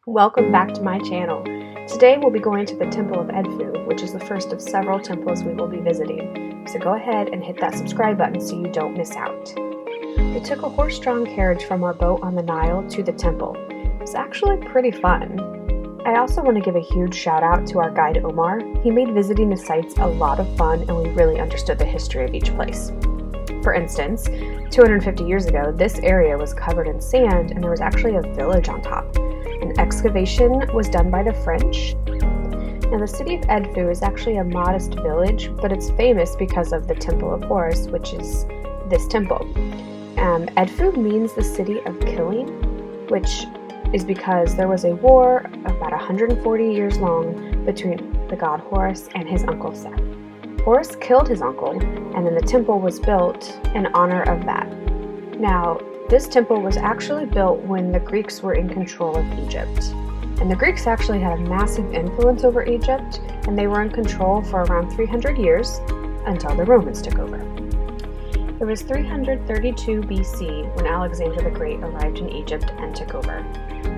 Welcome back to my channel. Today we'll be going to the Temple of Edfu, which is the first of several temples we will be visiting. So go ahead and hit that subscribe button so you don't miss out. We took a horse-drawn carriage from our boat on the Nile to the temple. It was actually pretty fun. I also want to give a huge shout out to our guide Omar. He made visiting the sites a lot of fun and we really understood the history of each place. For instance, 250 years ago, this area was covered in sand and there was actually a village on top. An excavation was done by the French. Now, the city of Edfu is actually a modest village, but it's famous because of the Temple of Horus, which is this temple. Edfu means the city of killing, which is because there was a war about 140 years long between the god Horus and his uncle Seth. Horus killed his uncle, and then the temple was built in honor of that. Now, this temple was actually built when the Greeks were in control of Egypt. And the Greeks actually had a massive influence over Egypt, and they were in control for around 300 years until the Romans took over. It was 332 BC when Alexander the Great arrived in Egypt and took over.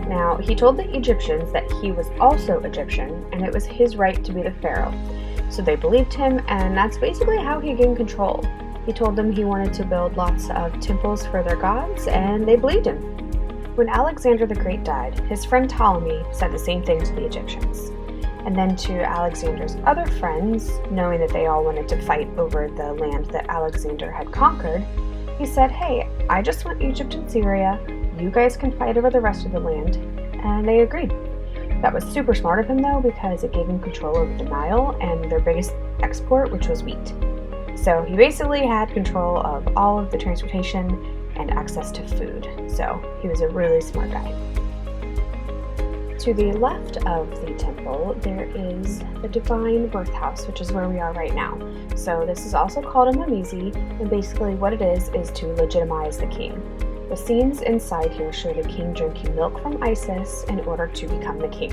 Now, he told the Egyptians that he was also Egyptian, and it was his right to be the pharaoh. So they believed him, and that's basically how he gained control. He told them he wanted to build lots of temples for their gods, and they believed him. When Alexander the Great died, his friend Ptolemy said the same thing to the Egyptians. And then to Alexander's other friends, knowing that they all wanted to fight over the land that Alexander had conquered, he said, "Hey, I just want Egypt and Syria. You guys can fight over the rest of the land." And they agreed. That was super smart of him though, because it gave him control over the Nile and their biggest export, which was wheat. So he basically had control of all of the transportation and access to food. So he was a really smart guy. To the left of the temple, there is the Divine Birth House, which is where we are right now. So this is also called a mamizi, and basically what it is to legitimize the king. The scenes inside here show the king drinking milk from Isis in order to become the king.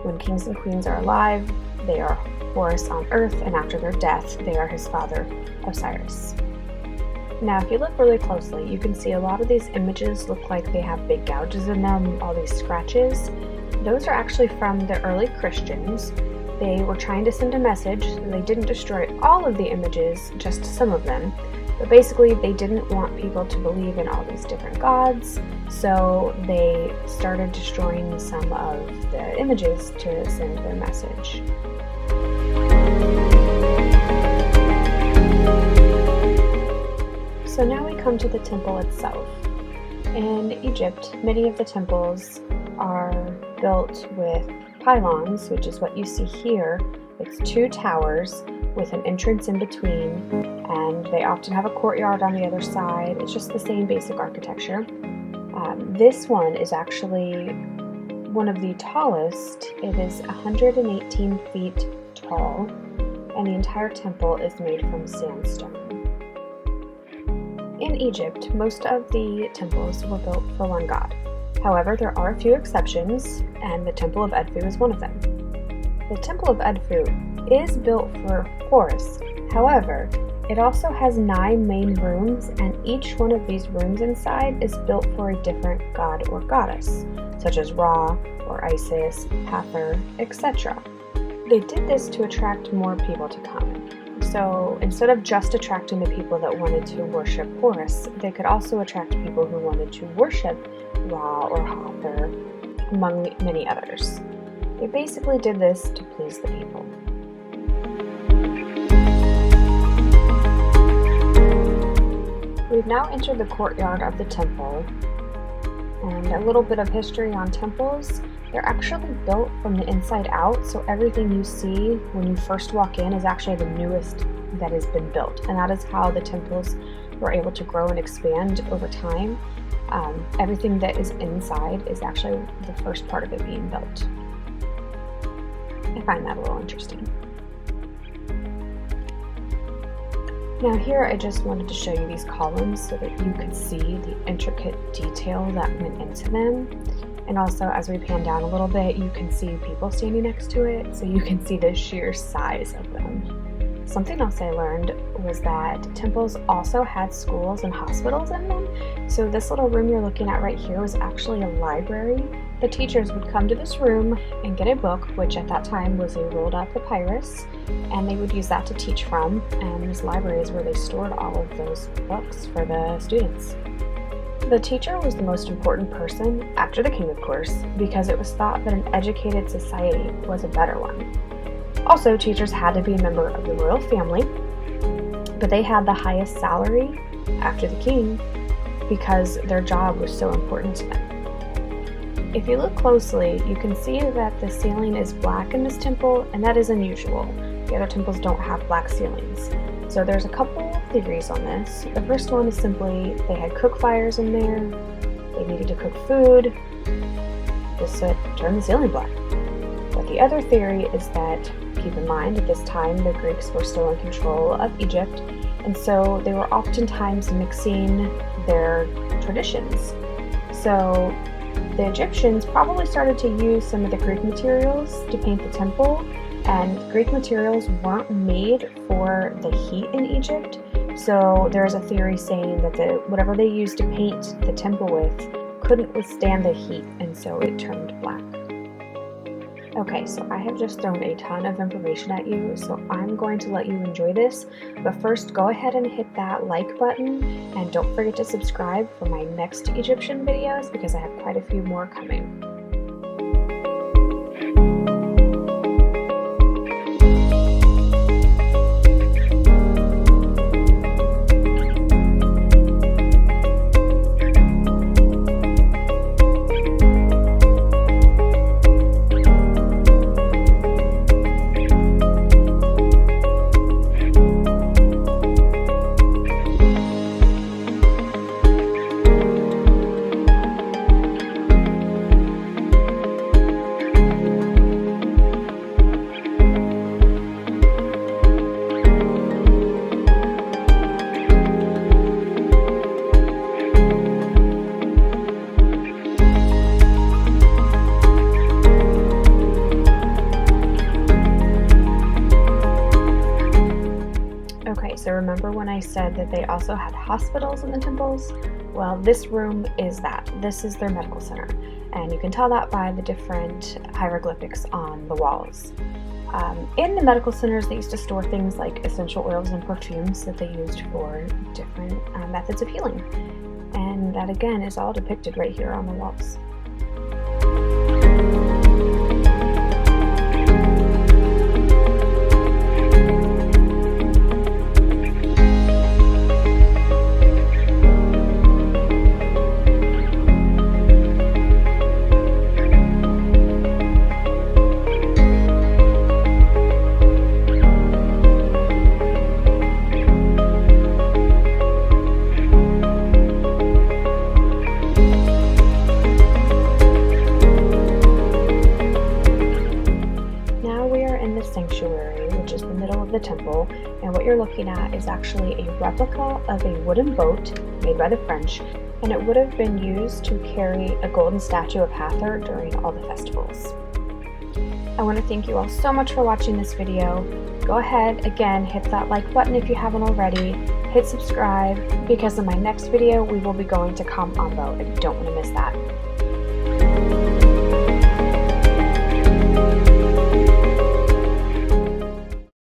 When kings and queens are alive, they are Horus on earth, and after their death, they are his father, Osiris. Now, if you look really closely, you can see a lot of these images look like they have big gouges in them, all these scratches. Those are actually from the early Christians. They were trying to send a message. They didn't destroy all of the images, just some of them. But basically, they didn't want people to believe in all these different gods, so they started destroying some of the images to send their message. So now we come to the temple itself. In Egypt, many of the temples are built with pylons, which is what you see here. It's two towers with an entrance in between, and they often have a courtyard on the other side. It's just the same basic architecture. This one is actually one of the tallest. It is 118 feet tall, and the entire temple is made from sandstone. In Egypt, most of the temples were built for one god. However, there are a few exceptions, and the Temple of Edfu is one of them. The Temple of Edfu is built for Horus. However, it also has 9 main rooms, and each one of these rooms inside is built for a different god or goddess, such as Ra or Isis, Hathor, etc. They did this to attract more people to come. So instead of just attracting the people that wanted to worship Horus, they could also attract people who wanted to worship Ra or Hathor, among many others. They basically did this to please the people. We've now entered the courtyard of the temple, and a little bit of history on temples. They're actually built from the inside out, so everything you see when you first walk in is actually the newest that has been built, and that is how the temples were able to grow and expand over time. Everything that is inside is actually the first part of it being built. I find that a little interesting. Now here I just wanted to show you these columns so that you could see the intricate detail that went into them. And also, as we pan down a little bit, you can see people standing next to it, so you can see the sheer size of them. Something else I learned was that temples also had schools and hospitals in them. So this little room you're looking at right here was actually a library The teachers would come to this room and get a book, which at that time was a rolled up papyrus, and they would use that to teach from, and this library is where they stored all of those books for the students. The teacher was the most important person, after the king of course, because it was thought that an educated society was a better one. Also, teachers had to be a member of the royal family, but they had the highest salary after the king because their job was so important to them. If you look closely, you can see that the ceiling is black in this temple, and that is unusual. The other temples don't have black ceilings. So there's a couple theories on this. The first one is simply they had cook fires in there, they needed to cook food, this would turn the ceiling black. But the other theory is that, keep in mind, at this time the Greeks were still in control of Egypt, and so they were oftentimes mixing their traditions. So the Egyptians probably started to use some of the Greek materials to paint the temple, and Greek materials weren't made for the heat in Egypt. So there's a theory saying that whatever they used to paint the temple with couldn't withstand the heat, and so it turned black. Okay, so I have just thrown a ton of information at you, so I'm going to let you enjoy this. But first, go ahead and hit that like button, and don't forget to subscribe for my next Egyptian videos because I have quite a few more coming. So remember when I said that they also had hospitals in the temples? Well, this room is that. This is their medical center. And you can tell that by the different hieroglyphics on the walls. In the medical centers, they used to store things like essential oils and perfumes that they used for different methods of healing. And that again is all depicted right here on the walls. Sanctuary, which is the middle of the temple, and what you're looking at is actually a replica of a wooden boat made by the French, and it would have been used to carry a golden statue of Hathor during all the festivals. I want to thank you all so much for watching this video. Go ahead, again, hit that like button if you haven't already, hit subscribe, because in my next video we will be going to Kamambo and you don't want to miss that.